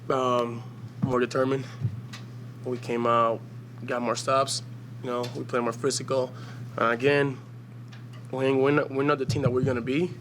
More determined. We came out, got more stops. We play more physical. Again, we're not the team that we're gonna be.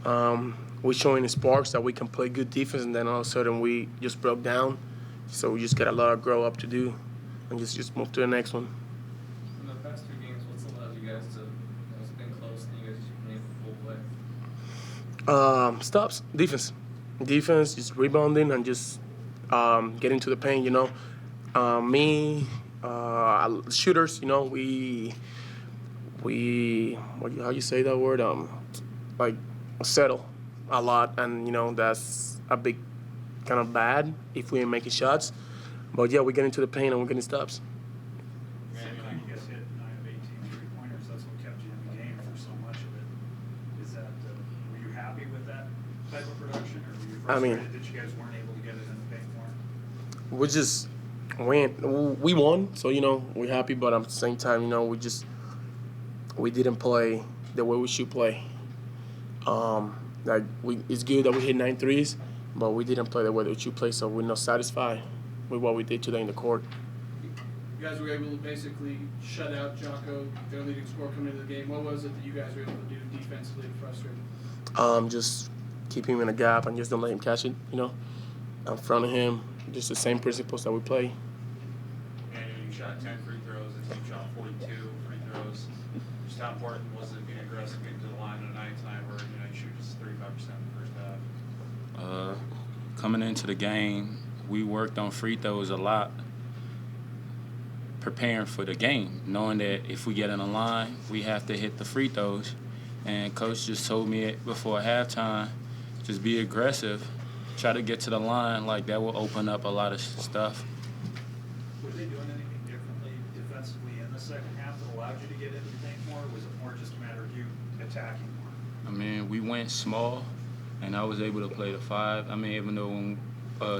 We're showing the sparks that we can play good defense, and then all of a sudden we just broke down. So we just got a lot of grow up to do, and just move to the next one. In the past 2 games, what's allowed you guys to? It's been close, and you guys just been able to full play. Stops, defense, just rebounding and just getting to the paint. Shooters. How you say that word? Like settle a lot, and that's a big kind of bad if we ain't making shots. But yeah, we get into the paint and we're getting stops. You guys hit 9 of 18 3-pointers. That's what kept you in the game for so much of it. Is that were you happy with that type of production, or were you frustrated that you guys weren't able to get it in the paint more? We won, so we're happy. But at the same time, we didn't play the way we should play. It's good that we hit 9 threes, but we didn't play the way that we should play, so we're not satisfied with what we did today in the court. You guys were able to basically shut out Jocko, their leading scorer, coming into the game. What was it that you guys were able to do defensively to frustrate him? Just keep him in a gap and just don't let him catch it, in front of him. Just the same principles that we play. And you shot 10 free throws, the team shot 42 free throws. Just how important was it being aggressive, getting to the line at a night time where you shoot just 35% in the first half? Coming into the game, we worked on free throws a lot, preparing for the game, knowing that if we get in a line, we have to hit the free throws. And Coach just told me it before halftime, just be aggressive, try to get to the line, like that will open up a lot of stuff. Were they doing anything differently defensively in the second half that allowed you to get into the paint more, or was it more just a matter of you attacking more? We went small, and I was able to play the 5. Even though when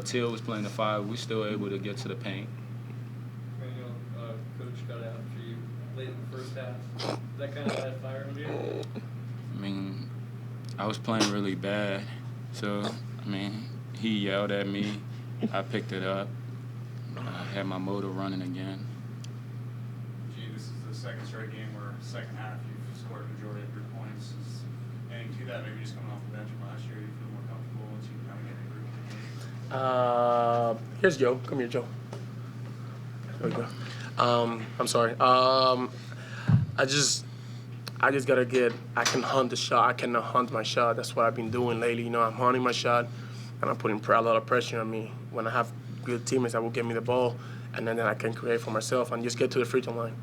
Till was playing the 5, we still able to get to the paint. Coach got after you late in the first half. That kind of had fire under you? I was playing really bad, so, he yelled at me. I picked it up. I had my motor running again. This is the second straight game where second half you've scored a majority of your points. Is anything to that? Maybe just coming off the bench from last year, you feel more comfortable once you kind of get in the group of the game? Here's Joe. Come here, Joe. There we go. I'm sorry. I can hunt the shot. I cannot hunt my shot. That's what I've been doing lately. I'm hunting my shot, and I'm putting a lot of pressure on me. When I have good teammates that will give me the ball, and then I can create for myself and just get to the free throw line.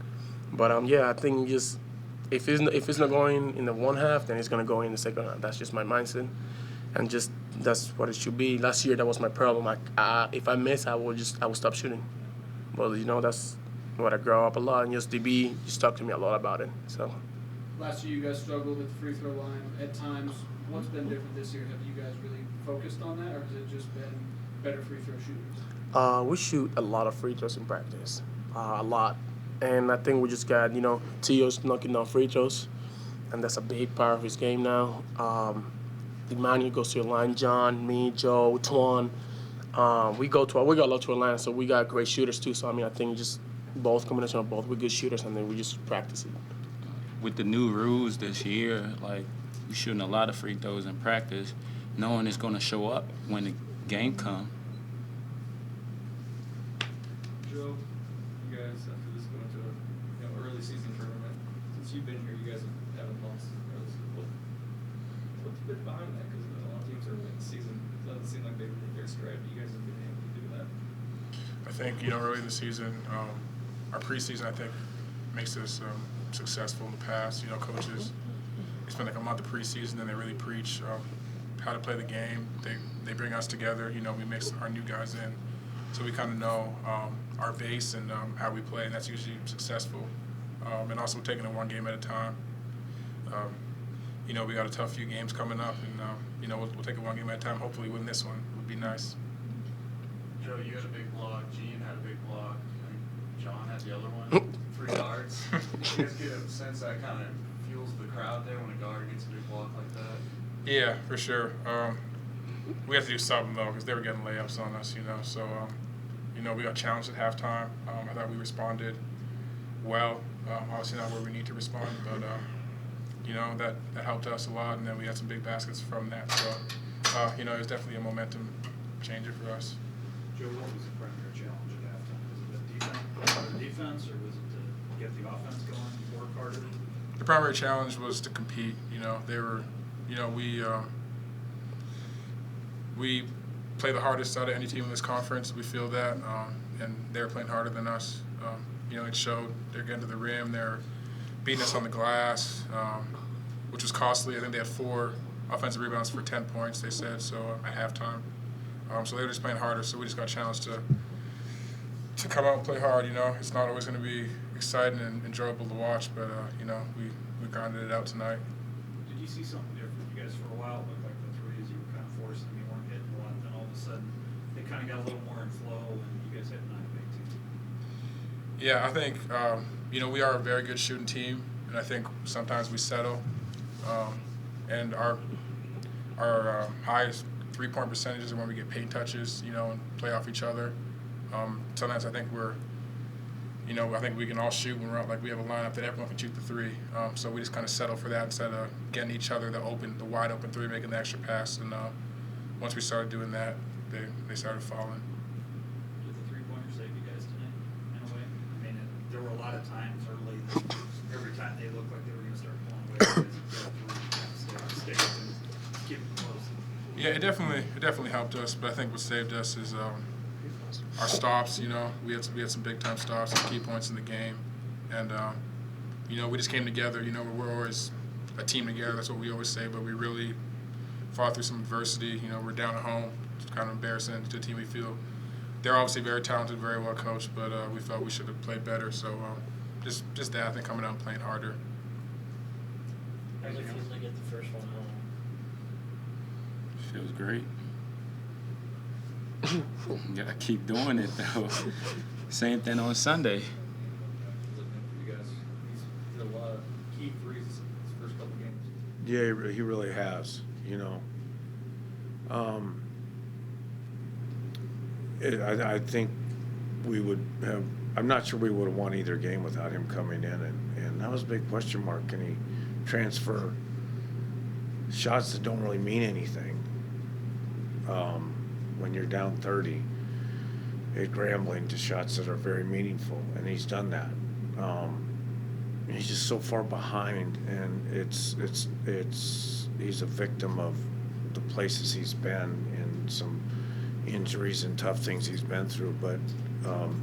But I think just if it's not going in the one half, then it's gonna go in the second half. That's just my mindset, and just that's what it should be. Last year that was my problem. If I miss, I will stop shooting. But that's what I grow up a lot, and just DB just talked to me a lot about it. So. Last year, you guys struggled at the free throw line at times. What's been different this year? Have you guys really focused on that, or has it just been better free throw shooters? We shoot a lot of free throws in practice, a lot. And I think we just got, Tio's knocking down free throws, and that's a big part of his game now. Emmanuel goes to the line, John, me, Joe, Twan. We got a lot to Atlanta, so we got great shooters too. So, I think just combination of both, we're good shooters, and then we just practice it. With the new rules this year, we're shooting a lot of free throws in practice, knowing it's going to show up when the game comes. Joe, you guys, after this going to an early season tournament, since you've been here, you guys haven't lost. What's been behind that? Because a lot of teams early in the season, it doesn't seem like they've hit their stride. You guys have been able to do that. I think, early in the season, our preseason, I think, makes us successful in the past. Coaches, it's been like a month of preseason, and they really preach how to play the game. They bring us together. We mix our new guys in, so we kind of know our base and how we play, and that's usually successful. And also taking it one game at a time. We got a tough few games coming up, and we'll take it one game at a time. Hopefully, win this one would be nice. Joe, you had a big block. Gene had a big block. I think John had the other one. 3 yards. You guys get a sense that kind of fuels the crowd there when a guard gets a big block like that? Yeah, for sure. we had to do something though because they were getting layups on us, So, we got challenged at halftime. I thought we responded well. Obviously not where we need to respond, but that helped us a lot. And then we had some big baskets from that. So, it was definitely a momentum changer for us. Joe, what was the primary challenge at halftime? Was it the defense, or was it to get the offense going, work harder? The primary challenge was to compete. We play the hardest out of any team in this conference. We feel that, and they're playing harder than us. It showed. They're getting to the rim. They're beating us on the glass, which was costly. I think they had 4 offensive rebounds for 10 points, they said, at halftime. So they were just playing harder, so we just got challenged to come out and play hard. It's not always going to be exciting and enjoyable to watch, but, we grinded it out tonight. Did you see something different? You guys, for a while, it looked like the threes you were kind of forcing them, you weren't hitting a lot, then all of a sudden they kind of got a little more in flow, and you guys hit 9 of 18. Yeah, I think, we are a very good shooting team, and I think sometimes we settle. And our highest three-point percentages are when we get paint touches, and play off each other. Sometimes I think I think we can all shoot when we're out, like we have a lineup that everyone can shoot the 3. So we just kind of settle for that instead of getting each other the wide open 3, making the extra pass. And once we started doing that, they started falling. Did the three-pointer save you guys tonight, in a way? I mean, there were a lot of times early that every time they looked like they were going to start pulling away, stay up and keep it close. Yeah, it definitely helped us, but I think what saved us is our stops. We had some big time stops, some key points in the game, and we just came together. We're always a team together. That's what we always say. But we really fought through some adversity. We're down at home. It's kind of embarrassing to a team we feel. They're obviously very talented, very well coached, but we felt we should have played better. So just that, I think, coming out and playing harder. How does it feel to get the first one home? Feels great. Gotta keep doing it though. Same thing on Sunday. Looking for you guys, he's hit a lot of key threes his first couple games. Yeah, he really has. I think we would have. I'm not sure we would have won either game without him coming in, and that was a big question mark. Can he transfer shots that don't really mean anything when you're down 30 at Grambling to shots that are very meaningful? And he's done that. He's just so far behind, and he's a victim of the places he's been and some injuries and tough things he's been through. But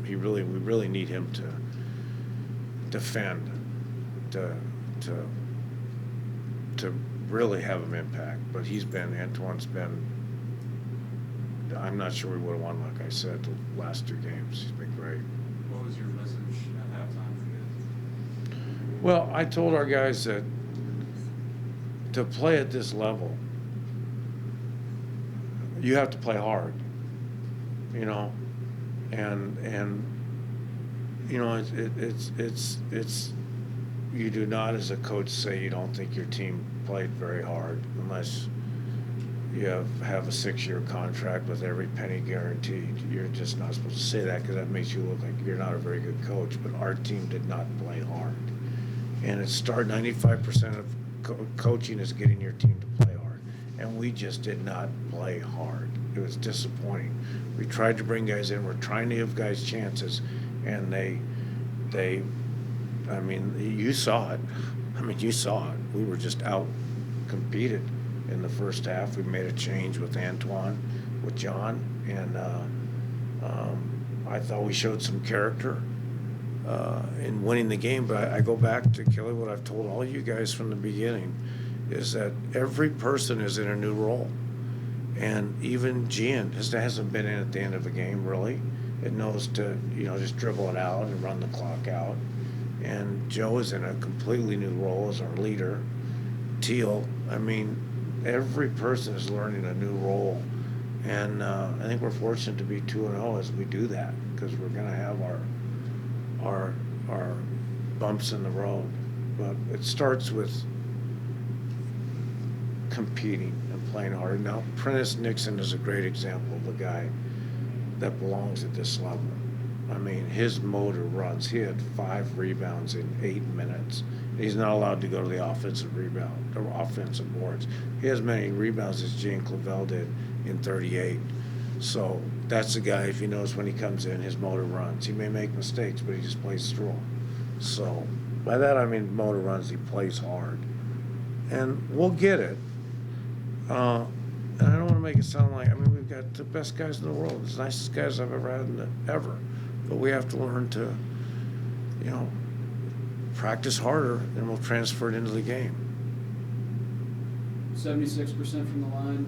we really need him to defend, to really have an impact. But Antoine's been. I'm not sure we would have won, like I said, the last 2 games. He's been great. What was your message at halftime for you guys? Well, I told our guys that to play at this level, you have to play hard, and it's you do not, as a coach, say you don't think your team played very hard unless you have a 6-year contract with every penny guaranteed. You're just not supposed to say that because that makes you look like you're not a very good coach. But our team did not play hard. And 95% of coaching is getting your team to play hard. And we just did not play hard. It was disappointing. We tried to bring guys in. We're trying to give guys chances. And you saw it. You saw it. We were just out-competed. In the first half, we made a change with Antoine, with John, and I thought we showed some character in winning the game. But I go back to, Kelly, what I've told all you guys from the beginning, is that every person is in a new role. And even Gian hasn't been in at the end of a game, really. It knows to, just dribble it out and run the clock out. And Joe is in a completely new role as our leader. Teal, every person is learning a new role, and I think we're fortunate to be 2-0 as we do that, because we're going to have our bumps in the road. But it starts with competing and playing hard. Now, Prentice Nixon is a great example of a guy that belongs at this level. I mean, his motor runs. He had 5 rebounds in 8 minutes. He's not allowed to go to the offensive rebound or offensive boards. He has as many rebounds as Gene Clavel did in 38. So that's the guy, if you notice when he comes in, his motor runs. He may make mistakes, but he just plays through them. So by that I mean motor runs, he plays hard. And we'll get it. And I don't want to make it sound like, I mean, we've got the best guys in the world, the nicest guys I've ever had ever. But we have to learn to, you know, practice harder, and we'll transfer it into the game. 76% from the line.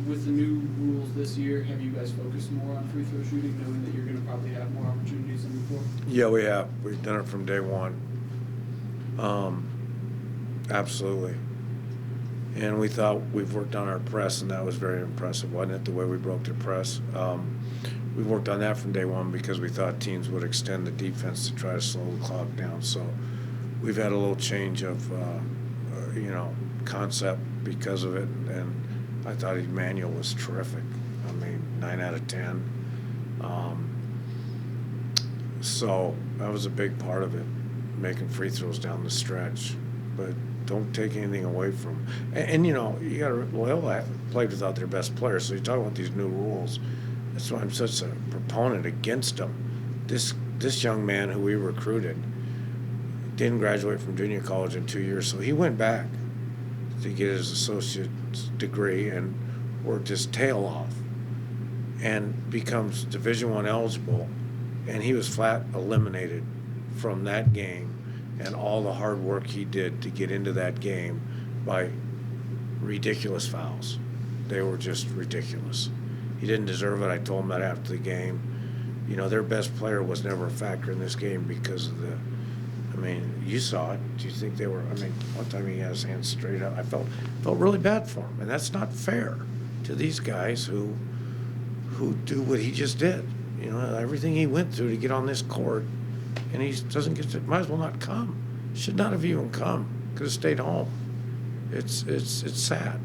With the new rules this year, have you guys focused more on free throw shooting, knowing that you're going to probably have more opportunities than before? Yeah, we have. We've done it from day one. Absolutely. And we thought we've worked on our press, and that was very impressive, wasn't it, the way we broke the press? We worked on that from day one because we thought teams would extend the defense to try to slow the clock down. So we've had a little change of, concept because of it. And I thought Emmanuel was terrific. I mean, 9 out of 10. So that was a big part of it, making free throws down the stretch. But don't take anything away from. And you got to Loyola played without their best player. So you talk about these new rules. That's why I'm such a proponent against them. This young man who we recruited didn't graduate from junior college in 2 years, so he went back to get his associate's degree and worked his tail off and becomes Division I eligible, and he was flat eliminated from that game and all the hard work he did to get into that game by ridiculous fouls. They were just ridiculous. He didn't deserve it. I told him that after the game. Their best player was never a factor in this game because of you saw it. Do you think they were, one time he had his hands straight up. I felt really bad for him. And that's not fair to these guys who do what he just did. Everything he went through to get on this court, and he doesn't get to, might as well not come. Should not have even come. Could have stayed home. It's sad.